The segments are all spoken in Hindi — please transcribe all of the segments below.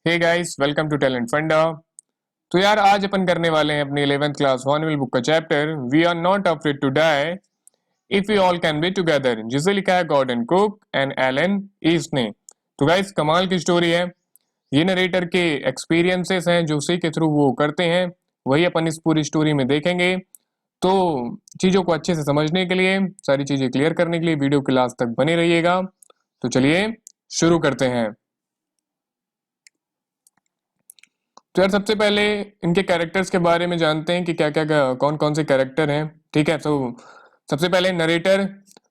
Hey guys, welcome to Talent Funda. तो यार आज अपन करने वाले हैं अपनी 11th क्लास हॉर्नबिल बुक का chapter we are not afraid to die if we all can be together, जिसे लिखा है Gordon Cook and Alan East ने। तो गाइस कमाल की स्टोरी है। ये नरेटर के एक्सपीरियंसेस हैं जो उसी के थ्रू वो करते हैं, वही अपन इस पूरी स्टोरी में देखेंगे। तो चीज़ों को अच्छे से समझने के लिए, सारी चीज़ें क्लियर करने के लिए वीडियो के लास्ट तक बने रहिएगा। तो चलिए शुरू करते हैं। तो यार सबसे पहले इनके कैरेक्टर्स के बारे में जानते हैं कि क्या क्या कौन कौन से कैरेक्टर हैं। ठीक है, तो सबसे पहले नरेटर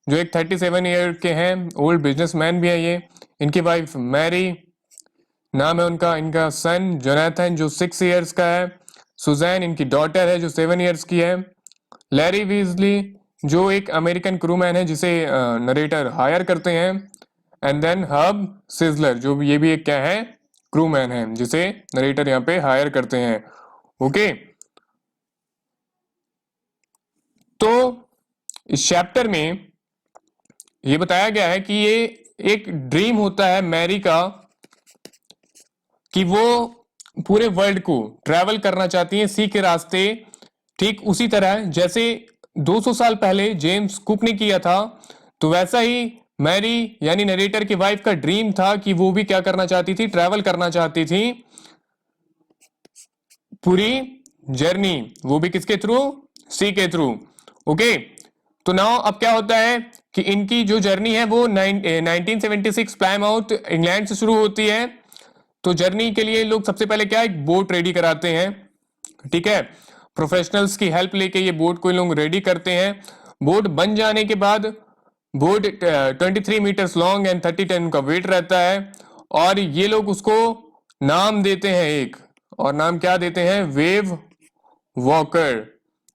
जो एक 37 ईयर के हैं, ओल्ड बिजनेसमैन भी है ये। इनकी वाइफ मैरी, नाम है उनका। इनका सन जोनाथन जो 6 ईयर्स का है। सुजैन इनकी डॉटर है जो 7 ईयर्स की है। लैरी वीजली जो एक अमेरिकन क्रूमैन है जिसे नरेटर हायर करते हैं। एंड देन हब सिजलर जो ये भी एक क्या है, क्रूमैन है जिसे नरेटर यहाँ पे हायर करते हैं। ओके, तो इस चैप्टर में ये बताया गया है कि ये एक ड्रीम होता है मैरी का कि वो पूरे वर्ल्ड को ट्रैवल करना चाहती हैं सी के रास्ते, ठीक उसी तरह जैसे 200 साल पहले जेम्स कुक ने किया था। तो वैसा ही मैरी यानी नरेटर की वाइफ का ड्रीम था कि वो भी क्या करना चाहती थी, ट्रैवल करना चाहती थी पूरी जर्नी, वो भी किसके थ्रू, सी के थ्रू। ओके, तो नाउ अब क्या होता है कि इनकी जो जर्नी है वो 1976 प्लायमाउथ इंग्लैंड से शुरू होती है। तो जर्नी के लिए लोग सबसे पहले क्या, एक बोट रेडी कराते हैं। ठीक है, प्रोफेशनल्स की हेल्प लेके ये बोट को लोग रेडी करते हैं। बोट बन जाने के बाद boat 23 metres long and 30 ton का वेट रहता है। और ये लोग उसको नाम देते हैं एक, और नाम क्या देते हैं, वेव वॉकर।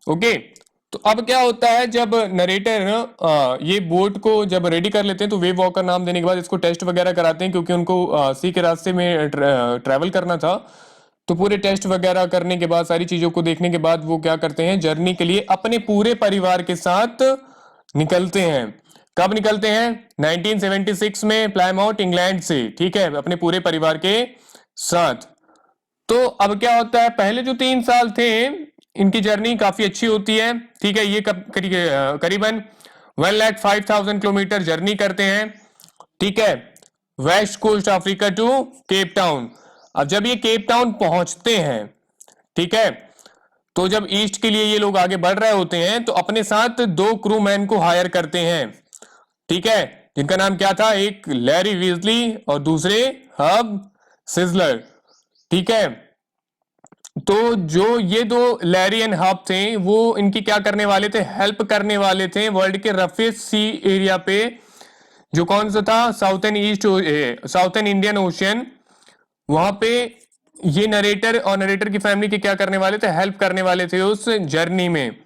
ओके, तो अब क्या होता है जब नरेटर ये बोट को जब रेडी कर लेते हैं तो वेव वॉकर नाम देने के बाद इसको टेस्ट वगैरह कराते हैं, क्योंकि उनको सी के रास्ते में ट्रैवल करना था। तो पूरे टेस्ट वगैरह करने के बाद, सारी चीजों को देखने के बाद वो क्या करते हैं, जर्नी के लिए अपने पूरे परिवार के साथ निकलते हैं। कब निकलते हैं, 1976 में प्लायमाउथ इंग्लैंड से। ठीक है, अपने पूरे परिवार के साथ। तो अब क्या होता है, पहले जो 3 साल थे इनकी जर्नी काफी अच्छी होती है। ठीक है, ये करीबन 1,05,000 किलोमीटर जर्नी करते हैं। ठीक है, west coast Africa to Cape Town. अब जब ये केप टाउन पहुंचते हैं, ठीक है, तो जब ईस्ट के लिए ये लोग आगे बढ़ रहे होते हैं तो अपने साथ 2 क्रू मैन को हायर करते हैं। ठीक है, जिनका नाम क्या था, एक लैरी वीजली और दूसरे हब सिजलर। ठीक है, तो जो ये 2 लैरी एंड हब थे वो इनकी क्या करने वाले थे, हेल्प करने वाले थे वर्ल्ड के रफेस्ट सी एरिया पे, जो कौन सा था, साउथर्न इंडियन ओशियन। वहां पे ये नरेटर और नरेटर की फैमिली के क्या करने वाले थे, हेल्प करने वाले थे उस जर्नी में।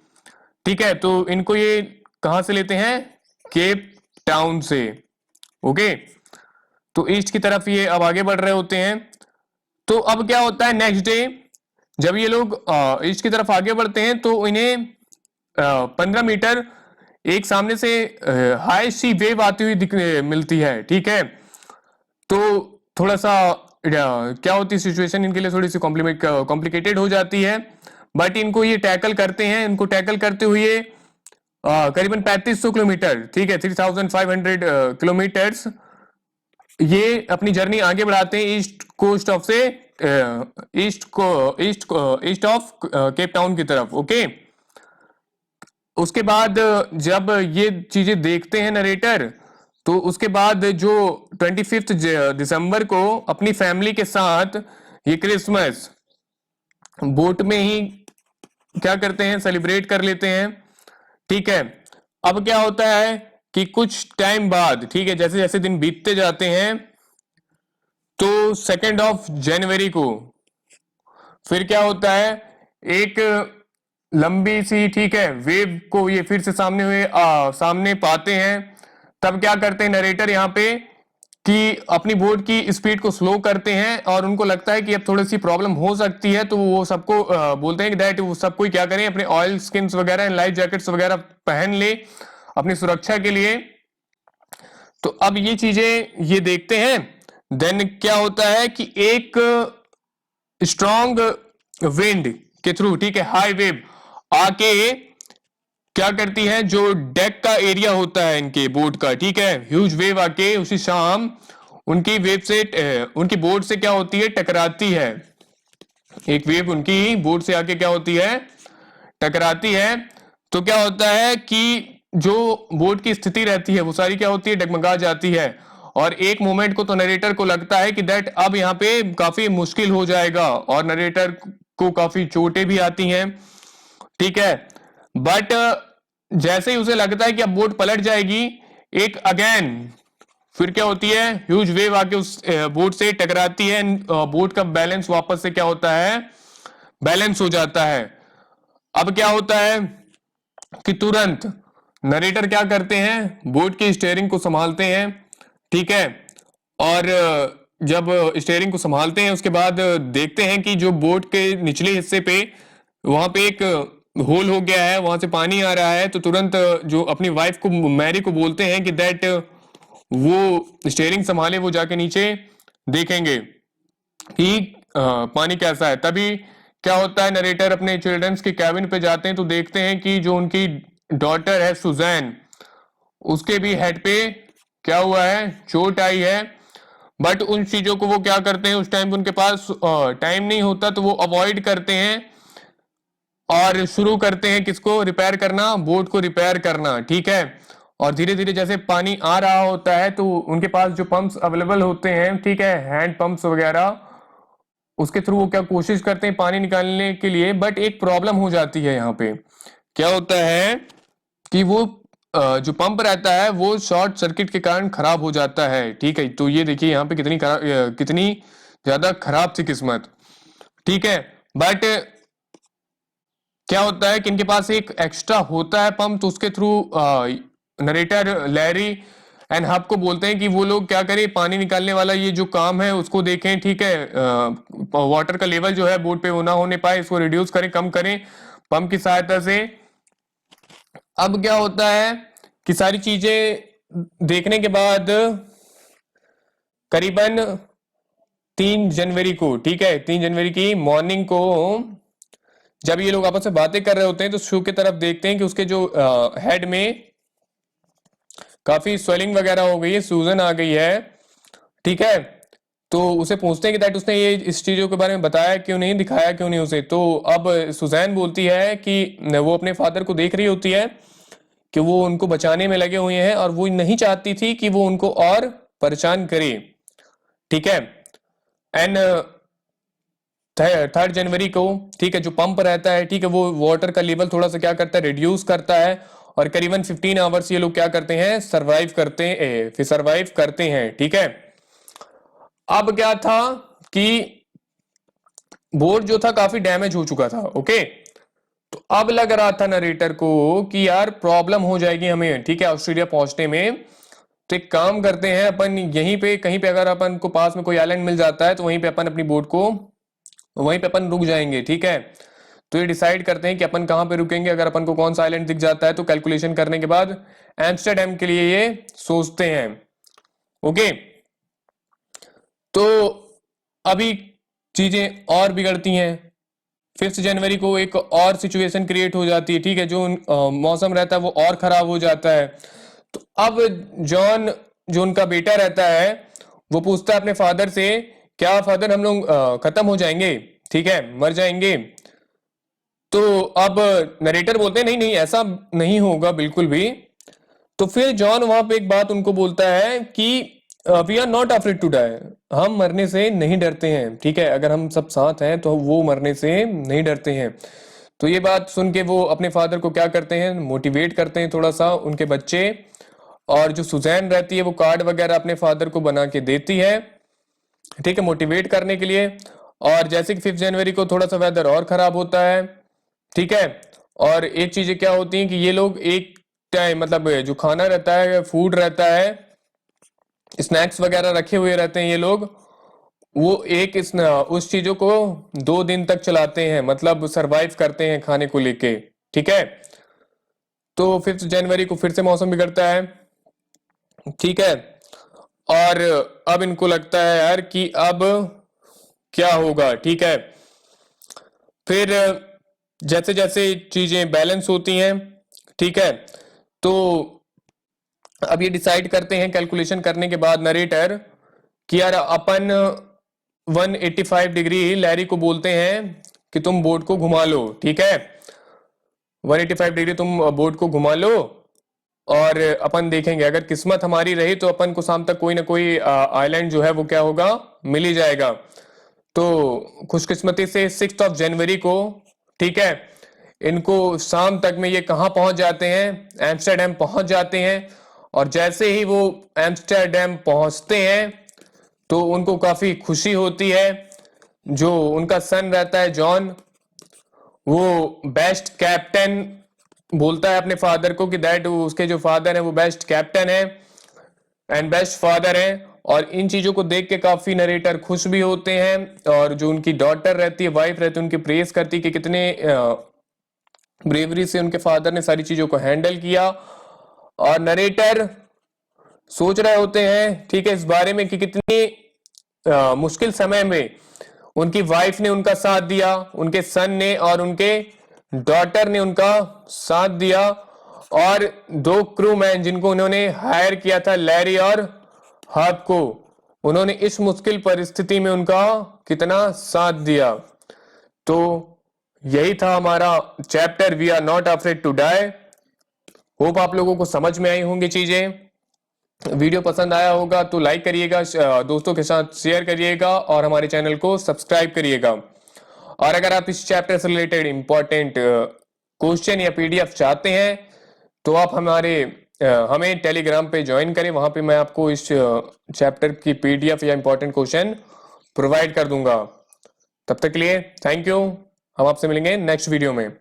ठीक है, तो इनको ये कहां से लेते हैं, केप टाउन से। ओके, तो ईस्ट की तरफ ये अब आगे बढ़ रहे होते हैं। तो अब क्या होता है, नेक्स्ट डे जब ये लोग ईस्ट की तरफ आगे बढ़ते हैं तो इन्हें 15 मीटर एक सामने से हाई सी वेव आती हुई मिलती है। ठीक है, तो थोड़ा सा क्या होती है सिचुएशन इनके लिए, थोड़ी सी कॉम्प्लिकेटेड हो जाती है। बट इनको ये टैकल करते हैं, इनको टैकल करते हुए करीबन 3500 किलोमीटर, ठीक है, 3500 किलोमीटर्स ये अपनी जर्नी आगे बढ़ाते हैं ईस्ट कोस्ट ऑफ से ईस्ट ऑफ केप टाउन की तरफ। ओके, उसके बाद जब ये चीजें देखते हैं नरेटर, तो उसके बाद जो 25 दिसंबर को अपनी फैमिली के साथ ये क्रिसमस बोट में ही क्या करते हैं, सेलिब्रेट कर लेते हैं। ठीक है, अब क्या होता है कि कुछ टाइम बाद, ठीक है, जैसे जैसे दिन बीतते जाते हैं तो 2 जनवरी को फिर क्या होता है, एक लंबी सी, ठीक है, वेव को ये फिर से सामने पाते हैं। तब क्या करते हैं नरेटर यहाँ पे कि अपनी बोट की स्पीड को स्लो करते हैं, और उनको लगता है कि अब थोड़ी सी प्रॉब्लम हो सकती है, तो वो सबको बोलते हैं कि दैट वो सब कोई क्या करें, अपने ऑयल स्किन्स वगैरह, लाइफ जैकेट्स वगैरह पहन ले अपनी सुरक्षा के लिए। तो अब ये चीजें ये देखते हैं देन क्या होता है कि एक स्ट्रॉन्ग विंड के थ्रू, ठीक है, हाई वेव आके क्या करती है, जो डेक का एरिया होता है इनके बोट का, ठीक है, ह्यूज वेव आके उसी शाम उनकी वेव से उनकी बोट से क्या होती है, टकराती है। एक वेव उनकी बोट से आके क्या होती है, टकराती है। तो क्या होता है कि जो बोट की स्थिति रहती है वो सारी क्या होती है, डगमगा जाती है। और एक मोमेंट को तो नरेटर को लगता है कि दैट अब यहाँ पे काफी मुश्किल हो जाएगा, और नरेटर को काफी चोटें भी आती हैं, ठीक है। बट जैसे ही उसे लगता है कि अब बोट पलट जाएगी, एक अगेन फिर क्या होती है, ह्यूज वेव आके उस बोट से टकराती है। बोट का बैलेंस वापस से क्या होता है, बैलेंस हो जाता है। अब क्या होता है कि तुरंत नरेटर क्या करते हैं, बोट की स्टीयरिंग को संभालते हैं, ठीक है। और जब स्टीयरिंग को संभालते हैं उसके बाद देखते हैं कि जो बोट के निचले हिस्से पे वहां पे एक होल हो गया है, वहां से पानी आ रहा है। तो तुरंत जो अपनी वाइफ को, मैरी को बोलते हैं कि दैट वो स्टीयरिंग संभाले, वो जाके नीचे देखेंगे कि पानी कैसा है। तभी क्या होता है, नरेटर अपने चिल्ड्रंस के कैबिन पे जाते हैं तो देखते हैं कि जो उनकी डॉटर है सुजैन, उसके भी हेड पे क्या हुआ है, चोट आई है। बट उन चीजों को वो क्या करते हैं, उस टाइम उनके पास टाइम नहीं होता, तो वो अवॉइड करते हैं और शुरू करते हैं किसको रिपेयर करना, बोट को रिपेयर करना, ठीक है। और धीरे धीरे जैसे पानी आ रहा होता है तो उनके पास जो पंप्स अवेलेबल होते हैं, ठीक है, हैंड पंप्स वगैरह, उसके थ्रू वो क्या कोशिश करते हैं पानी निकालने के लिए। बट एक प्रॉब्लम हो जाती है यहाँ पे, क्या होता है कि वो जो पंप रहता है वो शॉर्ट सर्किट के कारण खराब हो जाता है, ठीक है। तो ये देखिए यहाँ पे कितनी ज्यादा खराब थी किस्मत, ठीक है। बट क्या होता है कि इनके पास एक एक्स्ट्रा होता है पंप, तो उसके through narrator Larry and hub को बोलते हैं कि वो लोग क्या करें, पानी निकालने वाला ये जो काम है उसको देखें, ठीक है। वाटर का लेवल जो है बोट पे वो ना होने पाए, इसको रिड्यूस करें, कम करें पंप की सहायता से। अब क्या होता है कि सारी चीजें देखने के बाद करीबन 3 जनवरी को, ठीक है, 3 जनवरी की मॉर्निंग को जब ये लोग आपस में बातें कर रहे होते हैं तो शू की तरफ देखते हैं कि उसके जो हेड में काफी स्वेलिंग वगैरह हो गई है, सूजन आ गई है, ठीक है। तो उसे पूछते हैं कि दैट उसने ये इस चीजों के बारे में बताया क्यों नहीं, दिखाया क्यों नहीं उसे। तो अब सुजैन बोलती है कि वो अपने फादर को देख रही होती है कि वो उनको बचाने में लगे हुए हैं और वो नहीं चाहती थी कि वो उनको और परेशान करे, ठीक है। एंड 3 जनवरी को, ठीक है, जो पंप रहता है, ठीक है, वो वाटर का लेवल थोड़ा सा क्या करता है, रिड्यूस करता है। और करीबन 15 आवर्स ये लोग क्या करते हैं, सर्वाइव करते हैं, ठीक है। अब क्या था कि बोर्ड जो था काफी डैमेज हो चुका था, ओके। तो अब लग रहा था नरेटर को कि यार प्रॉब्लम हो जाएगी हमें, ठीक है, ऑस्ट्रेलिया पहुंचने में। तो एक काम करते हैं अपन, यहीं पे कहीं पे अगर अपन को पास में कोई आइलैंड मिल जाता है तो वहीं पे अपन अपनी बोट को वहीं पे अपन रुक जाएंगे, ठीक है। तो ये डिसाइड करते हैं कि अपन कहाँ पे रुकेंगे। अगर अपन को कौन सा आइलैंड दिख जाता है तो कैलकुलेशन करने के बाद एम्स्टरडेम के लिए ये सोचते हैं, ओके। तो अभी चीजें और बिगड़ती हैं। 5 जनवरी को एक और सिचुएशन क्रिएट हो जाती है, ठीक है, जो मौसम रहता है वो और खराब हो जाता है। तो अब जॉन, जो उनका बेटा रहता है, वो पूछता है अपने फादर से, क्या फादर हम लोग खत्म हो जाएंगे, ठीक है, मर जाएंगे। तो अब नरेटर बोलते हैं नहीं नहीं ऐसा नहीं होगा बिल्कुल भी। तो फिर जॉन वहां पे एक बात उनको बोलता है कि we are not afraid to die, हम मरने से नहीं डरते हैं, ठीक है। अगर हम सब साथ हैं तो वो मरने से नहीं डरते हैं। तो ये बात सुन के वो अपने फादर को क्या करते हैं, मोटिवेट करते हैं थोड़ा सा उनके बच्चे। और जो सुजैन रहती है वो कार्ड वगैरह अपने फादर को बना के देती है, ठीक है, मोटिवेट करने के लिए। और जैसे कि 5 जनवरी को थोड़ा सा वेदर और खराब होता है, ठीक है। और एक चीजें क्या होती हैं कि ये लोग एक टाइम, मतलब जो खाना रहता है, फूड रहता है, स्नैक्स वगैरह रखे हुए रहते हैं ये लोग, वो उस चीजों को 2 दिन तक चलाते हैं, मतलब सरवाइव करते हैं खाने को लेके, ठीक है। तो 5 जनवरी को फिर से मौसम बिगड़ता है, ठीक है। और अब इनको लगता है यार कि अब क्या होगा, ठीक है। फिर जैसे जैसे चीजें बैलेंस होती हैं, ठीक है, तो अब ये डिसाइड करते हैं कैलकुलेशन करने के बाद नरेटर कि यार अपन 185 डिग्री लैरी को बोलते हैं कि तुम बोर्ड को घुमा लो, ठीक है, 185 डिग्री तुम बोर्ड को घुमा लो और अपन देखेंगे अगर किस्मत हमारी रही तो अपन को शाम तक कोई ना कोई आइलैंड जो है वो क्या होगा, मिल ही जाएगा। तो खुशकिस्मती से 6 जनवरी को, ठीक है, इनको शाम तक में ये कहाँ पहुंच जाते हैं, एम्स्टर्डम पहुंच जाते हैं। और जैसे ही वो एम्स्टर्डम पहुंचते हैं तो उनको काफी खुशी होती है। जो उनका सन रहता है जॉन, वो बेस्ट कैप्टन बोलता है अपने फादर को कि दैट उसके जो फादर है वो बेस्ट कैप्टन है एंड बेस्ट फादर है। और इन चीजों को देख के काफी नरेटर खुश भी होते हैं और जो उनकी डॉटर रहती है, वाइफ रहती है, उनकी प्रेज करती है कि कितने ब्रेवरी से उनके फादर ने सारी चीजों को हैंडल किया। और नरेटर सोच रहे होते हैं, ठीक है, इस बारे में कि कितनी मुश्किल समय में उनकी वाइफ ने उनका साथ दिया, उनके सन ने और उनके डॉटर ने उनका साथ दिया। और 2 क्रू मैन जिनको उन्होंने हायर किया था, लैरी और हब को, उन्होंने इस मुश्किल परिस्थिति में उनका कितना साथ दिया। तो यही था हमारा chapter we are not afraid to die. Hope आप लोगों को समझ में आई होंगी चीजें। वीडियो पसंद आया होगा तो लाइक करिएगा, दोस्तों के साथ शेयर करिएगा और हमारे चैनल को सब्सक्राइब करिएगा। और अगर आप इस चैप्टर से रिलेटेड इंपॉर्टेंट क्वेश्चन या पीडीएफ चाहते हैं तो आप हमें टेलीग्राम पे ज्वाइन करें, वहां पे मैं आपको इस चैप्टर की पीडीएफ या इंपॉर्टेंट क्वेश्चन प्रोवाइड कर दूंगा। तब तक के लिए थैंक यू, हम आपसे मिलेंगे नेक्स्ट वीडियो में।